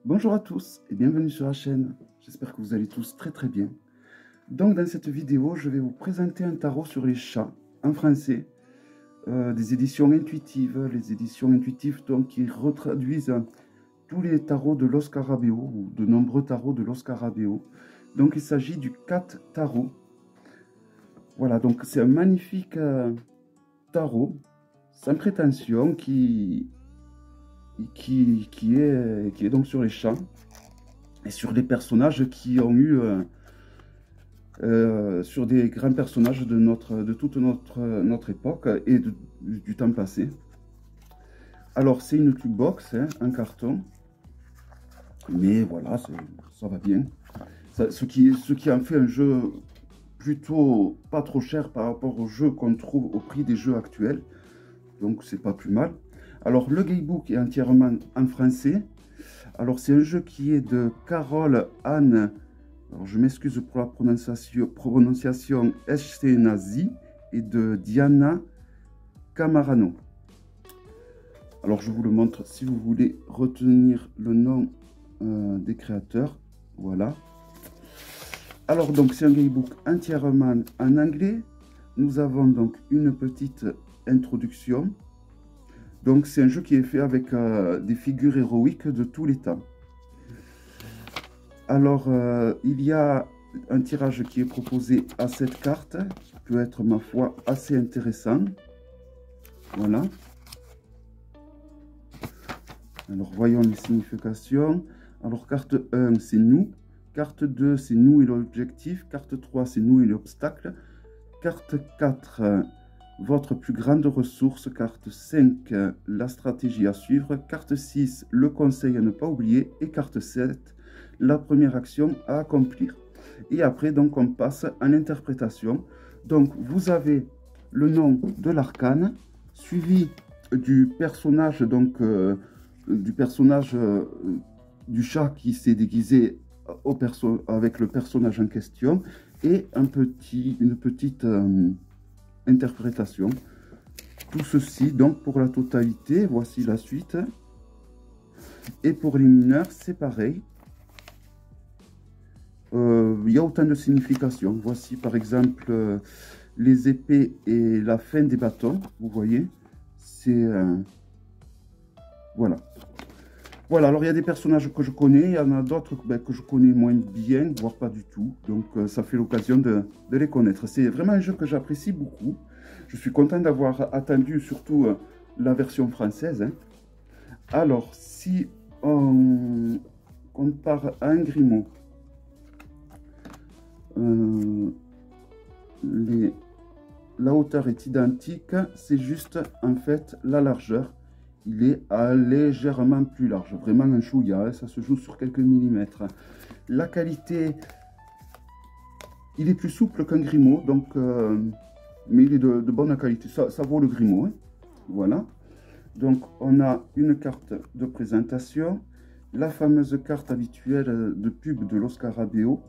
Bonjour à tous et bienvenue sur la chaîne. J'espère que vous allez tous très bien. Donc dans cette vidéo, je vais vous présenter un tarot sur les chats en français, des éditions intuitives. Les éditions intuitives donc qui retraduisent tous les tarots de Los Scarabeo ou de nombreux tarots de Los Scarabeo. Donc il s'agit du 4 tarot. Voilà, donc c'est un magnifique tarot sans prétention qui est donc sur les chats et sur des personnages qui ont eu sur des grands personnages de toute notre époque et du temps passé. Alors c'est une tube box, hein, en carton, mais voilà, ça va bien. Ce qui en fait un jeu plutôt pas trop cher par rapport aux jeux qu'on trouve au prix des jeux actuels, donc c'est pas plus mal. Alors le gamebook est entièrement en français. Alors c'est un jeu qui est de Carole Anne, alors je m'excuse pour la prononciation Eskenazi, et de Diana Camarano. Alors je vous le montre si vous voulez retenir le nom des créateurs. Voilà. Alors donc c'est un gamebook entièrement en anglais. Nous avons donc une petite introduction. Donc c'est un jeu qui est fait avec des figures héroïques de tous les temps. Alors il y a un tirage qui est proposé à cette carte, qui peut être ma foi assez intéressant. Voilà. Alors voyons les significations. Alors carte 1 c'est nous, carte 2 c'est nous et l'objectif, carte 3 c'est nous et l'obstacle, carte 4 votre plus grande ressource, carte 5 la stratégie à suivre, carte 6 le conseil à ne pas oublier et carte 7 la première action à accomplir. Et après donc on passe à l'interprétation. Donc vous avez le nom de l'arcane suivi du personnage, donc du chat qui s'est déguisé avec le personnage en question, et une petite interprétation. Tout ceci donc pour la totalité. Voici la suite. Et pour les mineurs c'est pareil. Il y a autant de significations. Voici par exemple les épées et la fin des bâtons. Vous voyez, c'est voilà. Voilà, alors il y a des personnages que je connais, il y en a d'autres que je connais moins bien, voire pas du tout. Donc ça fait l'occasion de les connaître. C'est vraiment un jeu que j'apprécie beaucoup. Je suis content d'avoir attendu surtout la version française, hein. Alors, si on compare à un Grimaud, la hauteur est identique, c'est juste en fait la largeur. Il est légèrement plus large, vraiment un chouïa, hein, ça se joue sur quelques millimètres. La qualité, il est plus souple qu'un Grimaud, donc, mais il est de bonne qualité, ça vaut le Grimaud, hein. Voilà, donc on a une carte de présentation, la fameuse carte habituelle de pub de Los Scarabeo.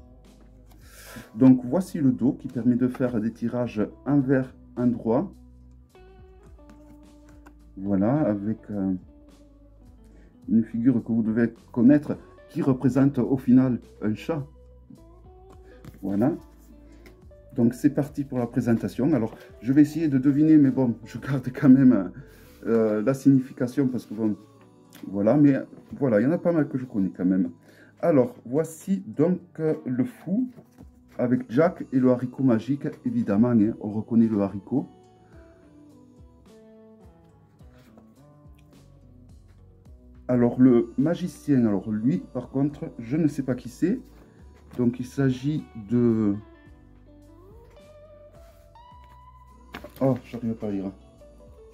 Donc voici le dos qui permet de faire des tirages envers endroit. Voilà, avec une figure que vous devez connaître qui représente au final un chat. Voilà. Donc c'est parti pour la présentation. Alors je vais essayer de deviner, mais bon, je garde quand même la signification parce que bon, voilà, mais voilà, il y en a pas mal que je connais quand même. Alors voici donc le fou avec Jack et le haricot magique, évidemment, hein, on reconnaît le haricot. Alors le magicien, alors lui par contre je ne sais pas qui c'est. Donc il s'agit de... Oh, j'arrive pas à lire.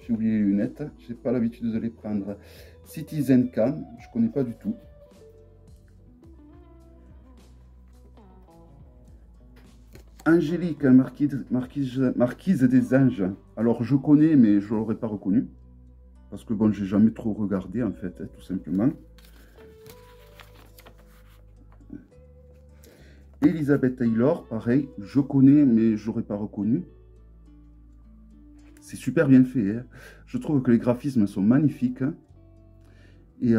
J'ai oublié les lunettes, j'ai pas l'habitude de les prendre. Citizen Khan, je connais pas du tout. Angélique, marquise des anges. Alors je connais mais je l'aurais pas reconnu. Parce que bon, j'ai jamais trop regardé en fait, hein, tout simplement. Elizabeth Taylor, pareil, je connais mais je n'aurais pas reconnu. C'est super bien fait, hein. Je trouve que les graphismes sont magnifiques, hein. Et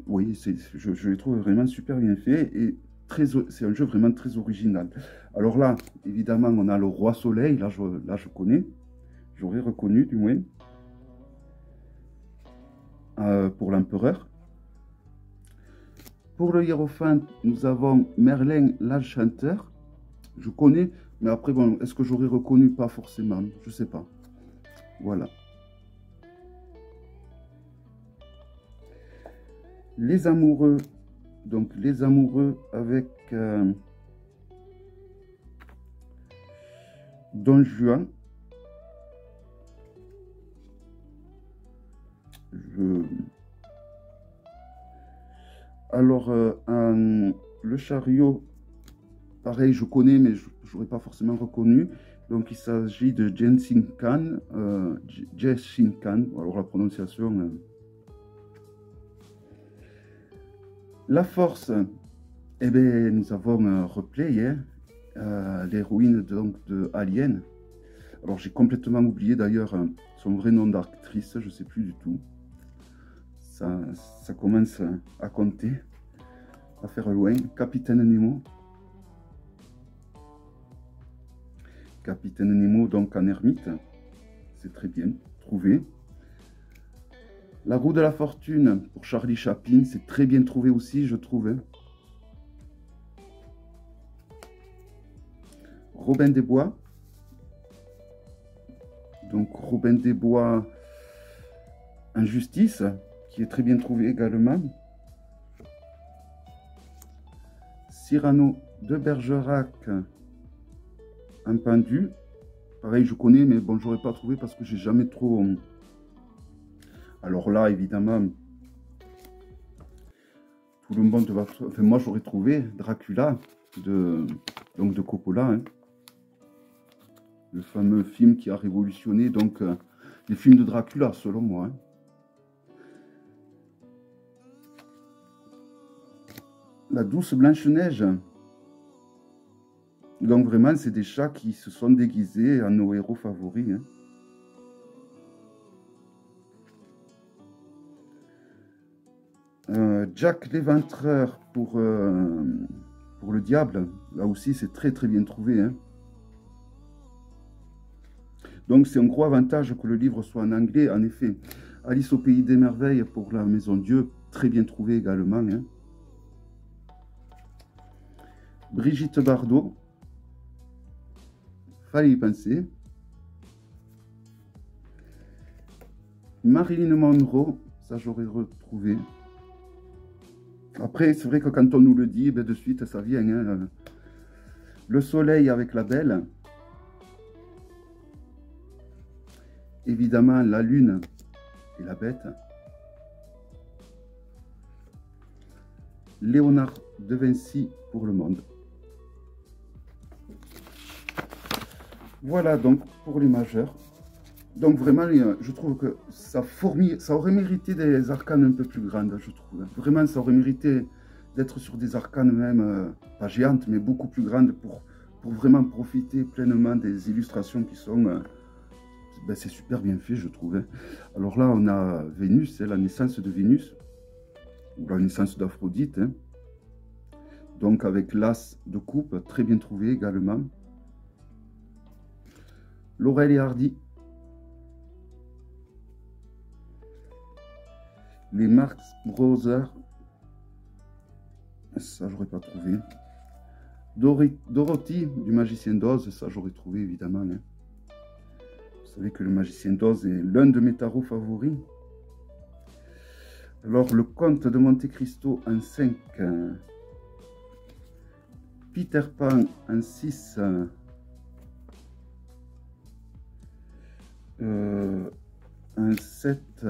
oui, je les trouve vraiment super bien fait et c'est un jeu vraiment très original. Alors là, évidemment, on a le Roi Soleil, là je connais, j'aurais reconnu du moins, pour l'Empereur. Pour le Hiérophante, nous avons Merlin l'Enchanteur, je connais, mais après, bon, est-ce que j'aurais reconnu? Pas forcément, je sais pas. Voilà. Les amoureux, donc les amoureux avec Don Juan. Alors, le chariot, pareil, je connais, mais je n'aurais pas forcément reconnu. Donc, il s'agit de Genshin Khan. Genshin Khan, alors la prononciation. La force, eh bien, nous avons Replay, hein, l'héroïne de Alien. Alors, j'ai complètement oublié d'ailleurs son vrai nom d'actrice, je ne sais plus du tout. Ça commence à compter, à faire loin. Capitaine Nemo. Capitaine Nemo, donc en ermite. C'est très bien trouvé. La roue de la fortune pour Charlie Chaplin, c'est très bien trouvé aussi, je trouve. Robin des Bois. Donc Robin des Bois, Injustice, qui est très bien trouvé également. Cyrano de Bergerac, un pendu. Pareil, je connais, mais bon, j'aurais pas trouvé parce que j'ai jamais trop... Alors là, évidemment, tout le monde va... Enfin, moi, j'aurais trouvé Dracula donc de Coppola. Hein. Le fameux film qui a révolutionné donc les films de Dracula, selon moi. Hein. La douce Blanche-Neige. Donc vraiment, c'est des chats qui se sont déguisés en nos héros favoris. Hein. Jack l'Éventreur pour le diable. Là aussi, c'est très très bien trouvé. Hein. Donc c'est un gros avantage que le livre soit en anglais. En effet, Alice au Pays des Merveilles pour la Maison Dieu, très bien trouvé également. Hein. Brigitte Bardot. Fallait y penser. Marilyn Monroe, ça j'aurais retrouvé. Après, c'est vrai que quand on nous le dit, ben de suite, ça vient. Hein. Le soleil avec la belle. Évidemment, la lune et la bête. Léonard de Vinci pour le monde. Voilà donc pour les majeurs. Donc vraiment, je trouve que ça aurait mérité des arcanes un peu plus grandes, je trouve. Vraiment, ça aurait mérité d'être sur des arcanes même, pas géantes, mais beaucoup plus grandes pour vraiment profiter pleinement des illustrations qui sont... ben, c'est super bien fait, je trouve. Hein. Alors là, on a Vénus, c'est la naissance de Vénus, ou la naissance d'Aphrodite. Hein. Donc avec l'as de coupe, très bien trouvé également. Laurel et Hardy. Les Marx Brothers. Ça, j'aurais pas trouvé. Dorothy, du Magicien d'Oz. Ça, j'aurais trouvé, évidemment. Hein. Vous savez que le Magicien d'Oz est l'un de mes tarots favoris. Alors, le Comte de Monte Cristo en 5. Peter Pan en 6. Un 7.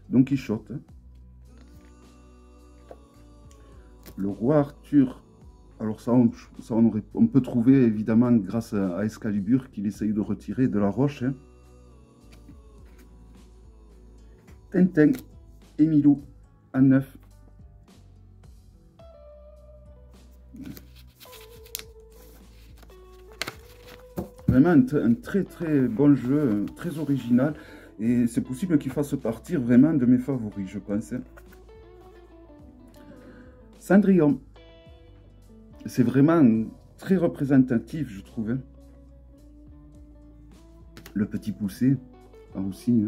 Don Quichotte. Le roi Arthur. Alors ça, on peut trouver évidemment grâce à Excalibur qu'il essaye de retirer de la roche. Hein. Tintin et Milou en 9. Vraiment un très très bon jeu, très original. Et c'est possible qu'il fasse partir vraiment de mes favoris, je pense. Cendrillon. C'est vraiment très représentatif, je trouve. Le petit poussé, aussi.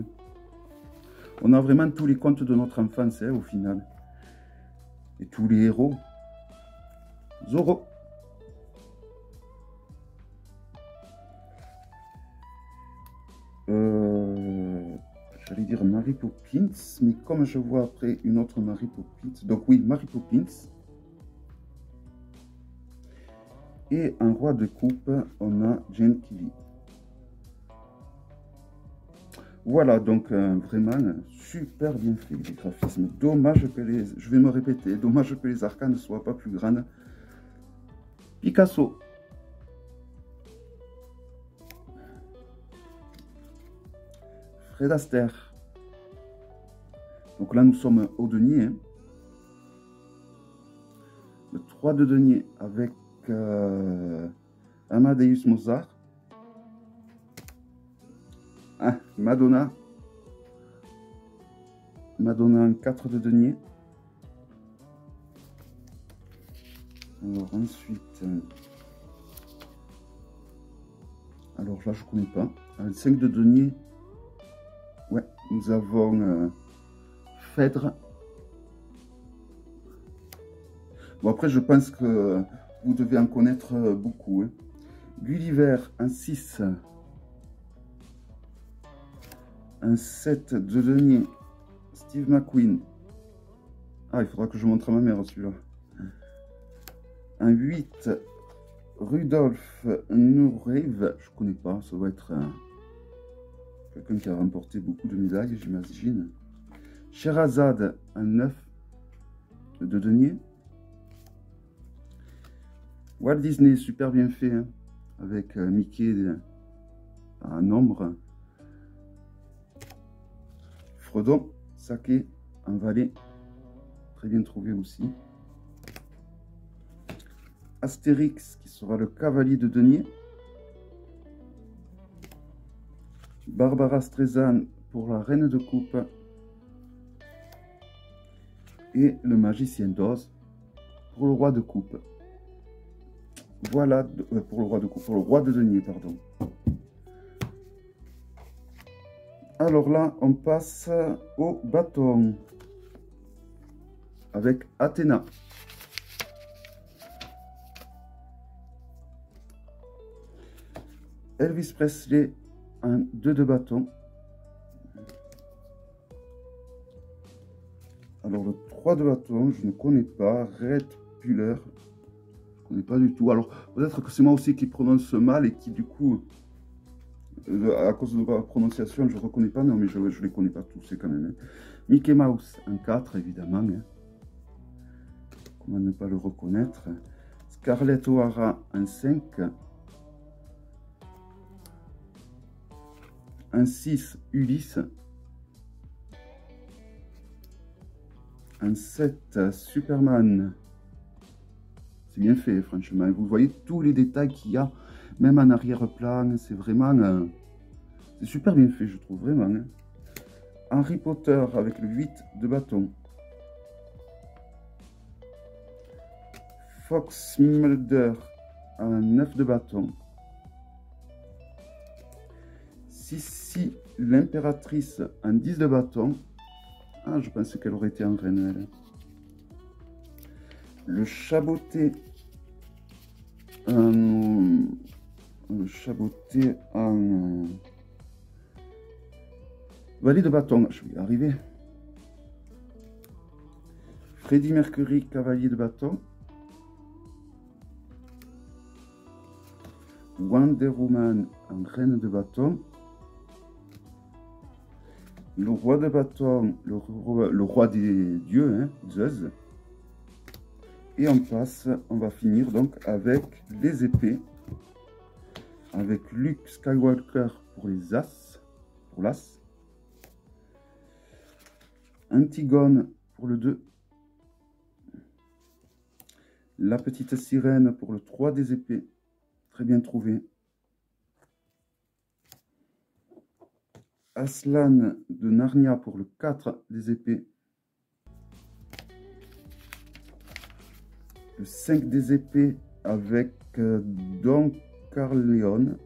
On a vraiment tous les contes de notre enfance, au final. Et tous les héros. Zorro. J'allais dire Mary Poppins, mais comme je vois après une autre Mary Poppins, donc oui, Mary Poppins. Et en roi de coupe, on a Jane Kelly. Voilà, donc vraiment super bien fait les graphismes. Dommage que les, je vais me répéter, dommage que les arcanes ne soient pas plus grandes. Picasso. Fred Astaire. Donc là, nous sommes au denier. Le 3 de denier avec Amadeus Mozart. Ah, Madonna. Madonna en 4 de denier. Alors ensuite... alors là, je ne connais pas. En 5 de denier. Ouais, nous avons Phèdre. Bon, après, je pense que vous devez en connaître beaucoup. Hein. Gulliver, un 6. Un 7 de denier. Steve McQueen. Ah, il faudra que je montre à ma mère celui-là. Un 8. Rudolf Nureyev. Je connais pas, ça doit être quelqu'un qui a remporté beaucoup de médailles, j'imagine. Sherazade, un 9 de denier. Walt Disney, super bien fait, hein, avec Mickey à un ombre. Frodon, Saké, un valet, très bien trouvé aussi. Astérix, qui sera le cavalier de denier. Barbara Streisand pour la reine de coupe. Et le magicien d'Oz pour le roi de coupe. Voilà, pour le roi de coupe, pour le roi de denier, pardon. Alors là, on passe au bâton avec Athéna. Elvis Presley, un 2 de bâton. Alors le 3 de bâton, je ne connais pas. Red Puller, je ne connais pas du tout. Alors peut-être que c'est moi aussi qui prononce mal et qui du coup, à cause de ma prononciation, je ne reconnais pas. Non mais je ne les connais pas tous, c'est quand même. Hein. Mickey Mouse, un 4 évidemment. Hein. Comment ne pas le reconnaître. Scarlett O'Hara, un 5. Un 6, Ulysse. Un 7, Superman. C'est bien fait, franchement. Vous voyez tous les détails qu'il y a, même en arrière-plan. C'est vraiment... c'est super bien fait, je trouve, vraiment. Hein. Harry Potter avec le 8 de bâton. Fox Mulder, un 9 de bâton. Sissi, l'impératrice, un 10 de bâton. Ah, je pensais qu'elle aurait été en reine, elle. Le chaboté. Le chaboté en... valet de bâton, je vais y arriver. Freddie Mercury, cavalier de bâton. Wonder Woman en reine de bâton. Le roi de bâton, le roi des dieux, hein, Zeus. Et on passe, on va finir donc avec les épées. Avec Luke Skywalker pour les as, pour l'as. Antigone pour le 2. La petite sirène pour le 3 des épées. Très bien trouvé. Aslan de Narnia pour le 4 des épées. Le 5 des épées avec Don Corleone.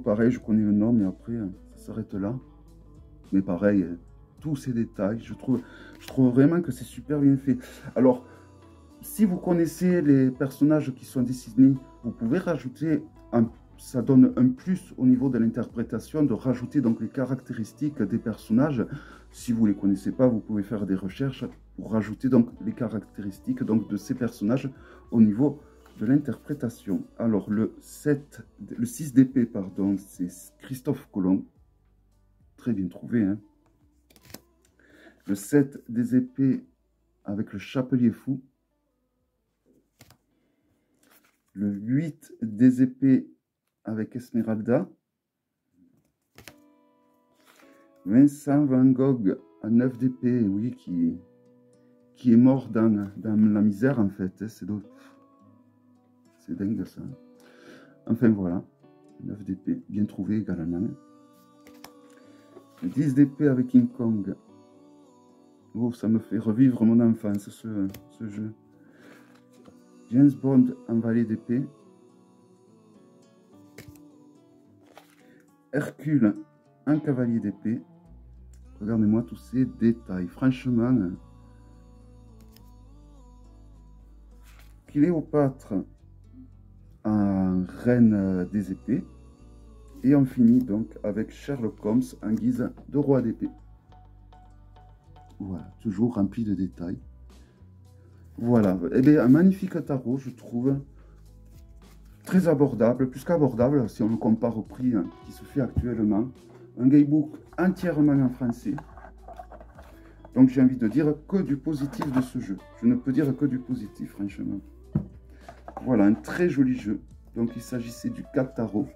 Pareil, je connais le nom, mais après, ça s'arrête là. Mais pareil, tous ces détails, je trouve vraiment que c'est super bien fait. Alors, si vous connaissez les personnages qui sont dessinés, vous pouvez rajouter, ça donne un plus au niveau de l'interprétation, de rajouter donc les caractéristiques des personnages. Si vous ne les connaissez pas, vous pouvez faire des recherches pour rajouter donc les caractéristiques donc, de ces personnages au niveau de l'interprétation. Alors, le 6 d'épée, pardon, c'est Christophe Colomb. Très bien trouvé, hein. Le 7 des épées avec le Chapelier Fou. Le 8 des épées avec Esmeralda. Vincent Van Gogh à 9 d'épée, oui, qui est mort dans la misère, en fait. C'est dingue, ça. Enfin, voilà. 9 d'épée, bien trouvé également. 10 d'épée avec King Kong. Oh, ça me fait revivre mon enfance, ce jeu. James Bond en valet d'épée. Hercule en cavalier d'épée. Regardez-moi tous ces détails. Franchement, Cléopâtre en reine des épées. Et on finit donc avec Sherlock Holmes en guise de roi d'épée. Voilà, toujours rempli de détails. Voilà, eh bien, un magnifique tarot, je trouve, très abordable, plus qu'abordable si on le compare au prix qui se fait actuellement. Un guidebook entièrement en français. Donc j'ai envie de dire que du positif de ce jeu. Je ne peux dire que du positif, franchement. Voilà, un très joli jeu. Donc il s'agissait du 4 tarot,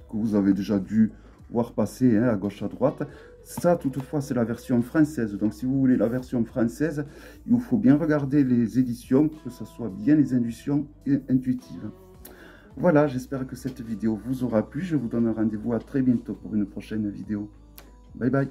que vous avez déjà dû voir passer hein, à gauche à droite. Ça, toutefois, c'est la version française. Donc, si vous voulez la version française, il vous faut bien regarder les éditions, que ce soit bien les éditions intuitives. Voilà, j'espère que cette vidéo vous aura plu. Je vous donne rendez-vous à très bientôt pour une prochaine vidéo. Bye bye.